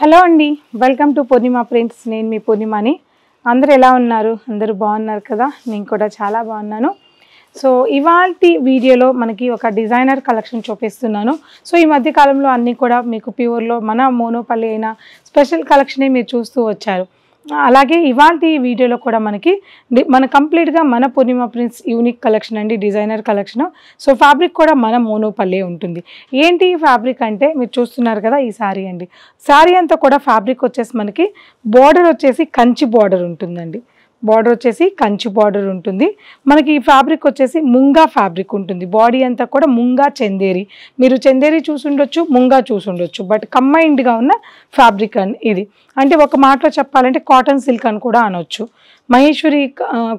Hello అండి, welcome to Purnima prints. నేను మీ పూర్ణిమని. అందరూ ఎలా ఉన్నారు? అందరూ బాగున్నారు కదా? నేను కూడా చాలా బాగున్నాను. సో ఇవాల్టి వీడియోలో మనకి ఒక డిజైనర్ కలెక్షన్ చూపిస్తున్నాను. సో ఈ మధ్య కాలంలో అన్నీ కూడా మీకు ప్యూర్లో మన మోనోపల్లి అయిన స్పెషల్ కలెక్షనే మీరు చూస్తూ వచ్చారు. అలాగే ఇవాల్టి వీడియోలో కూడా మన కంప్లీట్గా మన పూర్ణిమ ప్రింట్స్ యూనిక్ కలెక్షన్ అండి, డిజైనర్ కలెక్షన్. సో ఫ్యాబ్రిక్ కూడా మన మోనోపల్లి ఉంటుంది. ఏంటి ఈ ఫ్యాబ్రిక్ అంటే మీరు చూస్తున్నారు కదా, ఈ శారీ అండి. శారీ అంతా కూడా ఫ్యాబ్రిక్ వచ్చేసి మనకి బార్డర్ వచ్చేసి కంచి బార్డర్ ఉంటుందండి. బార్డర్ వచ్చేసి కంచి బార్డర్ ఉంటుంది. మనకి ఈ ఫ్యాబ్రిక్ వచ్చేసి ముంగా ఫ్యాబ్రిక్ ఉంటుంది. బాడీ అంతా కూడా ముంగా చందేరి, మీరు చందేరి చూసుండొచ్చు, ముంగా చూసుండొచ్చు, బట్ కంబైన్డ్గా ఉన్న ఫ్యాబ్రిక్ అని ఇది. అంటే ఒక మాటలో చెప్పాలంటే కాటన్ సిల్క్ అని కూడా అనొచ్చు. మహేశ్వరి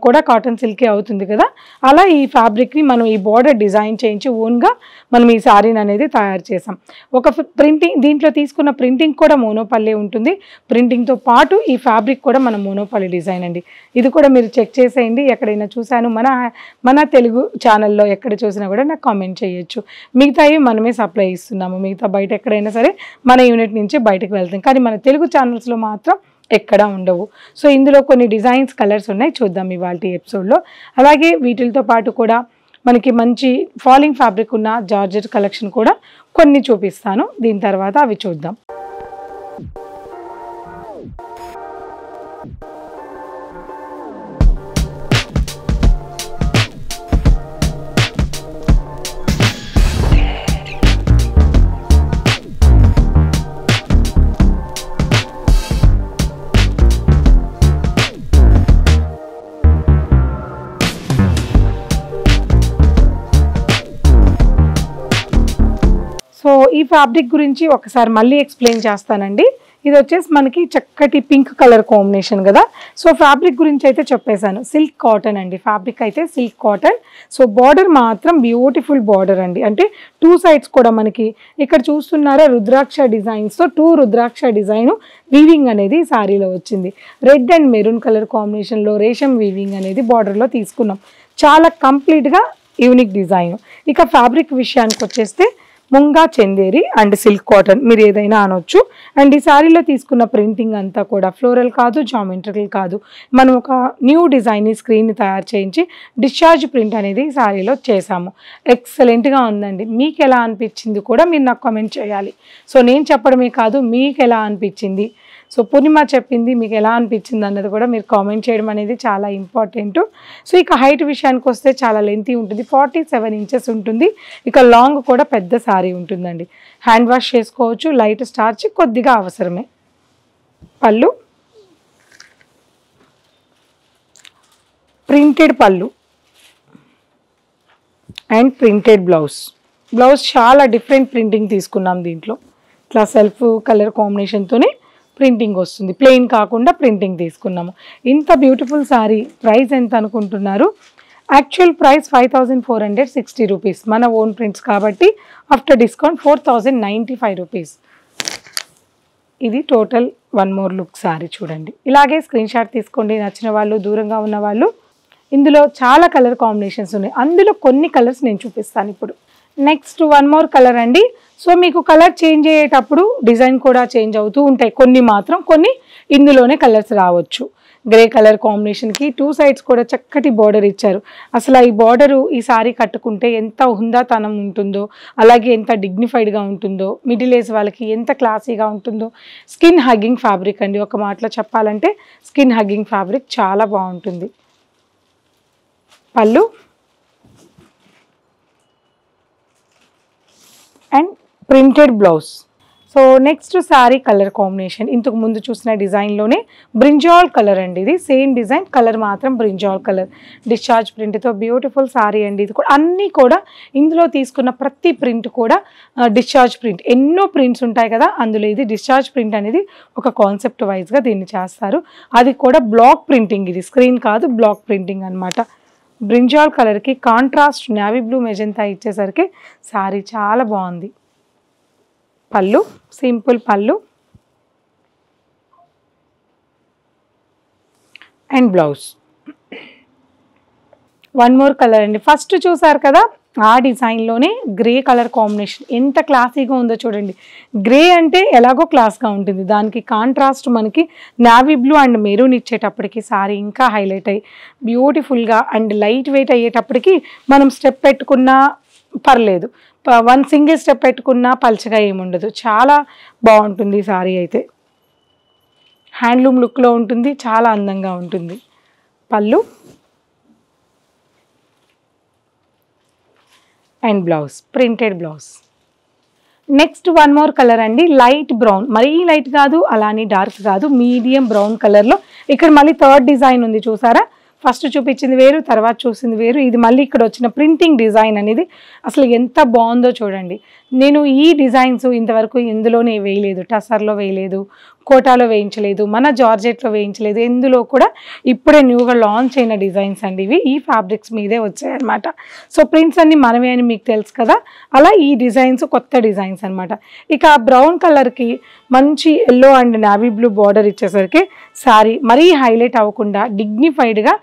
కూడా కాటన్ సిల్కే అవుతుంది కదా. అలా ఈ ఫ్యాబ్రిక్ని మనం ఈ బార్డర్ డిజైన్ చేయించి ఓన్గా మనం ఈ శారీని అనేది తయారు చేసాం. ఒక ప్రింటింగ్ దీంట్లో తీసుకున్న ప్రింటింగ్ కూడా మోనోపల్లి ఉంటుంది. ప్రింటింగ్తో పాటు ఈ ఫ్యాబ్రిక్ కూడా మన మోనోపల్లి డిజైన్ అండి. ఇది కూడా మీరు చెక్ చేసేయండి. ఎక్కడైనా చూశాను మన తెలుగు ఛానల్లో ఎక్కడ చూసినా కూడా నాకు కామెంట్ చేయొచ్చు. మిగతావి మనమే సప్లై ఇస్తున్నాము. మిగతా బయట ఎక్కడైనా సరే మన యూనిట్ నుంచి బయటకు వెళ్తాం, కానీ మన తెలుగు ఛానల్స్లో మాత్రం ఎక్కడా ఉండవు. సో ఇందులో కొన్ని డిజైన్స్, కలర్స్ ఉన్నాయి, చూద్దాం ఇవాళ ఎపిసోడ్లో. అలాగే వీటితో పాటు కూడా మనకి మంచి ఫాలింగ్ ఫ్యాబ్రిక్ ఉన్న జార్జెట్ కలెక్షన్ కూడా కొన్ని చూపిస్తాను. దీని తర్వాత అవి చూద్దాం. సో ఈ ఫ్యాబ్రిక్ గురించి ఒకసారి మళ్ళీ ఎక్స్ప్లెయిన్ చేస్తానండి. ఇది వచ్చేసి మనకి చక్కటి పింక్ కలర్ కాంబినేషన్ కదా. సో ఫ్యాబ్రిక్ గురించి అయితే చెప్పేశాను. సిల్క్ కాటన్ అండి, ఫ్యాబ్రిక్ అయితే సిల్క్ కాటన్. సో బార్డర్ మాత్రం బ్యూటిఫుల్ బార్డర్ అండి. అంటే టూ సైడ్స్ కూడా మనకి ఇక్కడ చూస్తున్నారా రుద్రాక్ష డిజైన్స్తో 2 రుద్రాక్ష డిజైన్ వీవింగ్ అనేది శారీలో వచ్చింది. రెడ్ అండ్ మెరూన్ కలర్ కాంబినేషన్లో రేషం వీవింగ్ అనేది బార్డర్లో తీసుకున్నాం. చాలా కంప్లీట్గా యూనిక్ డిజైన్. ఇక ఫ్యాబ్రిక్ విషయానికి వచ్చేస్తే munga Chanderi and silk cotton మీరు ఏదైనా అనొచ్చు. అండ్ ఈ శారీలో తీసుకున్న ప్రింటింగ్ అంతా కూడా ఫ్లోరల్ కాదు, జామెట్రికల్ కాదు. మనం ఒక న్యూ డిజైన్ స్క్రీన్ని తయారు చేయించి డిశ్చార్జ్ ప్రింట్ అనేది శారీలో చేసాము. ఎక్సలెంట్గా ఉందండి. మీకు ఎలా అనిపించింది కూడా మీరు నాకు కామెంట్ చేయాలి. సో నేను చెప్పడమే కాదు, మీకు ఎలా అనిపించింది, సో పూర్ణిమ చెప్పింది మీకు ఎలా అనిపించింది అన్నది కూడా మీరు కామెంట్ చేయడం అనేది చాలా ఇంపార్టెంట్. సో ఇక హైట్ విషయానికి వస్తే చాలా లెంతీ ఉంటుంది, 47 ఇంచెస్ ఉంటుంది. ఇక లాంగ్ కూడా పెద్ద శారీ ఉంటుందండి. హ్యాండ్ వాష్ చేసుకోవచ్చు, లైట్ స్టార్చ్ కొద్దిగా అవసరమే. పళ్ళు ప్రింటెడ్ పళ్ళు అండ్ ప్రింటెడ్ బ్లౌజ్. చాలా డిఫరెంట్ ప్రింటింగ్ తీసుకున్నాం దీంట్లో. ఇట్లా సెల్ఫ్ కలర్ కాంబినేషన్తోనే ప్రింటింగ్ వస్తుంది, ప్లెయిన్ కాకుండా ప్రింటింగ్ తీసుకున్నాము. ఇంత బ్యూటిఫుల్ శారీ ప్రైస్ ఎంత అనుకుంటున్నారు? Actual price 5460 rupees. మన ఓన్ ప్రింట్స్ కాబట్టి ఆఫ్టర్ డిస్కౌంట్ 4095 రూపీస్. ఇది total one more look sari చూడండి. ఇలాగే స్క్రీన్ షాట్ తీసుకోండి. నచ్చిన వాళ్ళు, దూరంగా ఉన్న వాళ్ళు. ఇందులో చాలా కలర్ కాంబినేషన్స్ ఉన్నాయి. అందులో కొన్ని కలర్స్ నేను చూపిస్తాను ఇప్పుడు. నెక్స్ట్ వన్ మోర్ కలర్ అండి. సో మీకు కలర్ చేంజ్ అయ్యేటప్పుడు డిజైన్ కూడా చేంజ్ అవుతూ ఉంటాయి. కొన్ని ఇందులోనే కలర్స్ రావచ్చు. గ్రే కలర్ కాంబినేషన్కి 2 సైడ్స్ కూడా చక్కటి బార్డర్ ఇచ్చారు. అసలు ఈ బార్డరు ఈ సారీ కట్టుకుంటే ఎంత హుందాతనం ఉంటుందో, అలాగే ఎంత డిగ్నిఫైడ్గా ఉంటుందో, మిడిల్ ఏజ్ వాళ్ళకి ఎంత క్లాసీగా ఉంటుందో. స్కిన్ హగ్గింగ్ ఫ్యాబ్రిక్ అండి. ఒక మాటలో చెప్పాలంటే స్కిన్ హగ్గింగ్ ఫ్యాబ్రిక్ చాలా బాగుంటుంది. పళ్ళు and printed blouse. So next sari colour combination ఇంతకు ముందు చూసిన డిజైన్లోనే బ్రింజాల్ కలర్ అండి. ఇది సేమ్ డిజైన్, కలర్ మాత్రం బ్రింజాల్ కలర్. డిశ్చార్జ్ ప్రింట్తో బ్యూటిఫుల్ శారీ అండి. ఇది కూడా అన్నీ కూడా ఇందులో తీసుకున్న ప్రతి ప్రింట్ కూడా డిశ్చార్జ్ ప్రింట్. ఎన్నో ప్రింట్స్ ఉంటాయి కదా, అందులో ఇది డిశ్చార్జ్ ప్రింట్ అనేది ఒక కాన్సెప్ట్ వైజ్గా దీన్ని చేస్తారు. అది కూడా బ్లాక్ ప్రింటింగ్, ఇది స్క్రీన్ కాదు, బ్లాక్ ప్రింటింగ్ అనమాట. బ్రింజాల్ కలర్కి కాంట్రాస్ట్ నేవీ బ్లూ మెజెంతా ఇచ్చేసరికి శారీ చాలా బాగుంది. పళ్ళు సింపుల్ పళ్ళు and blouse. One more colour అండి. ఫస్ట్ చూసారు కదా ఆ డిజైన్లోనే గ్రే కలర్ కాంబినేషన్ ఎంత క్లాసీగా ఉందో చూడండి. గ్రే అంటే ఎలాగో క్లాస్గా ఉంటుంది, దానికి కాంట్రాస్ట్ మనకి నావీ బ్లూ అండ్ మెరూన్ ఇచ్చేటప్పటికి సారీ ఇంకా హైలైట్ అయ్యి బ్యూటిఫుల్గా అండ్ లైట్ వెయిట్ అయ్యేటప్పటికి మనం స్టెప్ పెట్టుకున్నా పర్లేదు, వన్ సింగిల్ స్టెప్ పెట్టుకున్నా పల్చగా ఏముండదు, చాలా బాగుంటుంది ఈ సారీ అయితే. హ్యాండ్లూమ్ లుక్లో ఉంటుంది, చాలా అందంగా ఉంటుంది. పళ్ళు and blouse, printed blouse. Next one more colour అండి, లైట్ బ్రౌన్, మరీ లైట్ కాదు అలానే డార్క్ కాదు, మీడియం బ్రౌన్ కలర్లో. ఇక్కడ మళ్ళీ థర్డ్ డిజైన్ ఉంది చూసారా, ఫస్ట్ చూపించింది వేరు, తర్వాత చూసింది వేరు. ఇది మళ్ళీ ఇక్కడ వచ్చిన ప్రింటింగ్ డిజైన్ అనేది అసలు ఎంత బాగుందో చూడండి. నేను ఈ డిజైన్స్ ఇంతవరకు ఎందులోనే వేయలేదు, టసర్లో వేయలేదు, కోటాలో వేయించలేదు, మన జార్జెట్లో వేయించలేదు, ఎందులో కూడా ఇప్పుడే న్యూగా లాంచ్ అయిన డిజైన్స్ అండి ఇవి. ఈ ఫ్యాబ్రిక్స్ మీదే వచ్చాయన్నమాట. సో ప్రింట్స్ అన్ని మనమే అని మీకు తెలుసు కదా, అలా ఈ డిజైన్స్ కొత్త డిజైన్స్ అనమాట. ఇక బ్రౌన్ కలర్కి మంచి yellow and navy blue border ఇచ్చేసరికి సారీ మరీ హైలైట్ అవ్వకుండా డిగ్నిఫైడ్గా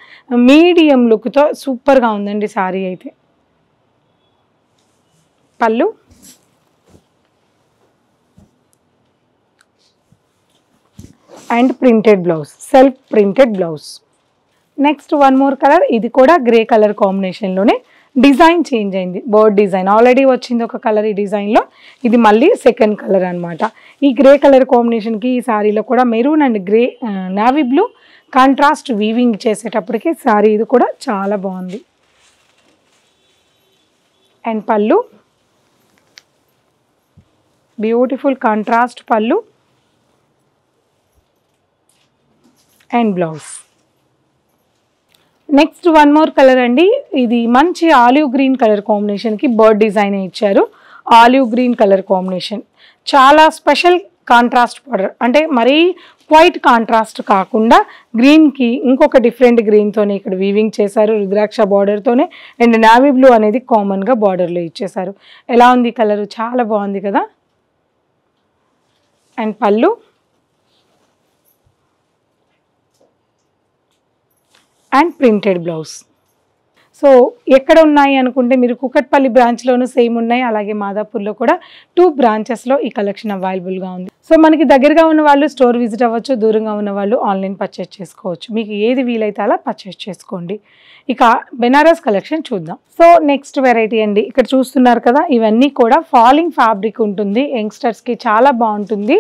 మీడియం లుక్తో సూపర్గా ఉందండి సారీ అయితే. Pallu and printed blouse, self printed blouse. Next one more colour, ఇది కూడా గ్రే కలర్ కాంబినేషన్లోనే డిజైన్ చేంజ్ అయింది, బర్డ్ డిజైన్ ఆల్రెడీ వచ్చింది ఒక కలర్ ఈ డిజైన్లో, ఇది మళ్ళీ సెకండ్ కలర్ అనమాట. ఈ గ్రే కలర్ కాంబినేషన్కి ఈ శారీలో కూడా maroon and grey navy blue contrast weaving చేసేటప్పటికి శారీ ఇది కూడా చాలా బాగుంది. And pallu beautiful contrast pallu and blouse. Next one more colour అండి, ఇది మంచి ఆలివ్ గ్రీన్ కలర్ కాంబినేషన్కి బర్డ్ డిజైన్ ఇచ్చారు. ఆలివ్ గ్రీన్ కలర్ కాంబినేషన్ చాలా స్పెషల్ కాంట్రాస్ట్ బార్డర్, అంటే మరీ వైట్ కాంట్రాస్ట్ కాకుండా గ్రీన్కి ఇంకొక డిఫరెంట్ గ్రీన్తోనే ఇక్కడ వీవింగ్ చేశారు, రుద్రాక్ష బార్డర్తోనే. అండ్ నావీ బ్లూ అనేది కామన్గా బార్డర్లో ఇచ్చేశారు. ఎలా ఉంది కలరు, చాలా బాగుంది కదా. అండ్ పళ్ళు అండ్ ప్రింటెడ్ బ్లౌజ్. సో ఎక్కడ ఉన్నాయి అనుకుంటే మీరు కుకట్పల్లి బ్రాంచ్లోనూ సేమ్ ఉన్నాయి, అలాగే మాదాపూర్లో కూడా 2 బ్రాంచెస్లో ఈ కలెక్షన్ అవైలబుల్గా ఉంది. సో మనకి దగ్గరగా ఉన్న వాళ్ళు స్టోర్ విజిట్ అవ్వచ్చు, దూరంగా ఉన్న వాళ్ళు ఆన్లైన్ పర్చేస్ చేసుకోవచ్చు, మీకు ఏది వీలైతే అలా పర్చేస్ చేసుకోండి. ఇక బెనారస్ కలెక్షన్ చూద్దాం. సో నెక్స్ట్ వెరైటీ అండి, ఇక్కడ చూస్తున్నారు కదా, ఇవన్నీ కూడా ఫాలింగ్ ఫ్యాబ్రిక్ ఉంటుంది, యంగ్స్టర్స్కి చాలా బాగుంటుంది.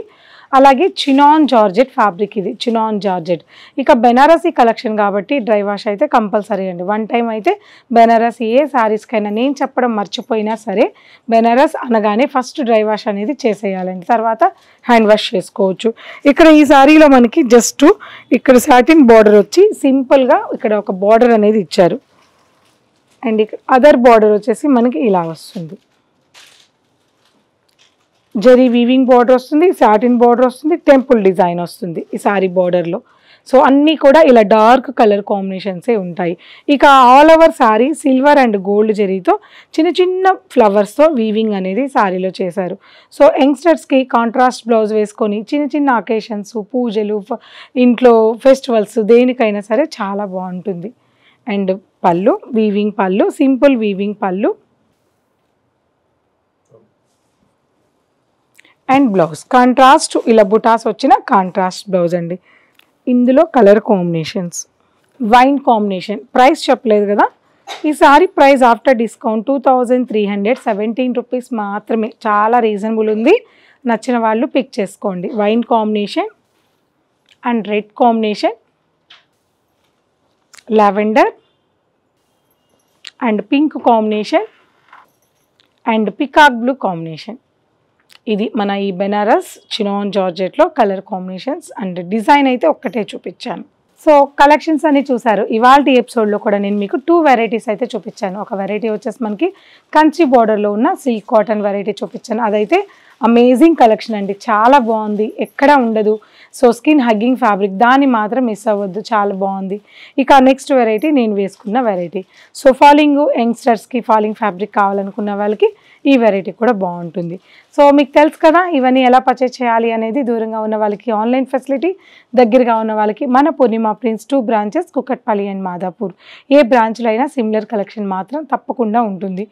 అలాగే చినాన్ జార్జెట్ ఫ్యాబ్రిక్, ఇది చినాన్ జార్జెట్. ఇక బెనారసీ కలెక్షన్ కాబట్టి డ్రై వాష్ అయితే కంపల్సరీ అండి. వన్ టైం అయితే బెనారస్ ఏ శారీస్కైనా, నేను చెప్పడం మర్చిపోయినా సరే, బెనారస్ అనగానే ఫస్ట్ డ్రై వాష్ అనేది చేసేయాలండి, తర్వాత హ్యాండ్ వాష్ చేసుకోవచ్చు. ఇక్కడ ఈ శారీలో మనకి జస్ట్ ఇక్కడ సాటిన్ బార్డర్ వచ్చి సింపుల్గా ఇక్కడ ఒక బార్డర్ అనేది ఇచ్చారు, అండ్ ఇక్కడ అదర్ బార్డర్ వచ్చేసి మనకి ఇలా వస్తుంది, జరీ వీవింగ్ బార్డర్ వస్తుంది, సాటిన్ బార్డర్ వస్తుంది, టెంపుల్ డిజైన్ వస్తుంది ఈ సారీ బార్డర్లో. సో అన్నీ కూడా ఇలా డార్క్ కలర్ కాంబినేషన్సే ఉంటాయి. ఇక all over sorry silver and gold జరీతో చిన్న చిన్న ఫ్లవర్స్తో వీవింగ్ అనేది సారీలో చేశారు. సో యంగ్స్టర్స్కి కాంట్రాస్ట్ బ్లౌజ్ వేసుకొని చిన్న చిన్న అకేషన్స్, పూజలు, ఇంట్లో ఫెస్టివల్స్ దేనికైనా సరే చాలా బాగుంటుంది. And pallu weaving pallu, simple weaving pallu and blouse contrast, ఇలా బుటాస్ వచ్చిన కాంట్రాస్ట్ బ్లౌజ్ అండి. ఇందులో colour combinations wine combination. Price చెప్పలేదు కదా, ఈ sari price after discount 2317 rupees మాత్రమే, చాలా రీజనబుల్ ఉంది. నచ్చిన వాళ్ళు పిక్ చేసుకోండి. Wine combination and red combination, lavender and pink combination and peacock blue combination. ఇది మన ఈ బెనారస్ చినాన్ జార్జెట్లో కలర్ కాంబినేషన్స్ అండ్ డిజైన్ అయితే ఒక్కటే చూపించాను. సో కలెక్షన్స్ అన్ని చూసారు. ఇవాల్టి ఎపిసోడ్లో కూడా నేను మీకు 2 వెరైటీస్ అయితే చూపించాను. ఒక వెరైటీ వచ్చేసి మనకి కంచి బార్డర్లో ఉన్న సిల్క్ కాటన్ వెరైటీ చూపించాను, అదైతే అమేజింగ్ కలెక్షన్ అండి, చాలా బాగుంది, ఎక్కడా ఉండదు. సో స్కిన్ హగ్గింగ్ ఫ్యాబ్రిక్, దాన్ని మాత్రం మిస్ అవ్వద్దు, చాలా బాగుంది. ఇక నెక్స్ట్ వెరైటీ నేను వేసుకున్న వెరైటీ. సో ఫాలింగ్ యంగ్స్టర్స్కి ఫాలింగ్ ఫ్యాబ్రిక్ కావాలనుకున్న వాళ్ళకి ఈ వెరైటీ కూడా బాగుంటుంది. సో మీకు తెలుసు కదా ఇవన్నీ ఎలా పర్చేస్ చేయాలి అనేది. దూరంగా ఉన్న వాళ్ళకి ఆన్లైన్ ఫెసిలిటీ, దగ్గరగా ఉన్న వాళ్ళకి మన Purnima prints 2 branches Kukatpally and Madhapur. ఏ బ్రాంచ్లో అయినా సిమిలర్ కలెక్షన్ మాత్రం తప్పకుండా ఉంటుంది.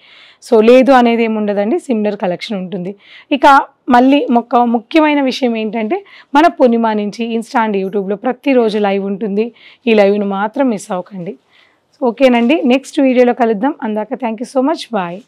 సో లేదు అనేది ఏమి ఉండదండి, సిమిలర్ కలెక్షన్ ఉంటుంది. ఇక మళ్ళీ ముఖ్యమైన విషయం ఏంటంటే మన పూర్ణిమ నుంచి ఇన్స్టా అండ్ యూట్యూబ్లో ప్రతిరోజు లైవ్ ఉంటుంది. ఈ లైవ్ను మాత్రం మిస్ అవ్వకండి. ఓకేనండి, నెక్స్ట్ వీడియోలో కలుద్దాం. అందాక thank you so much. Bye.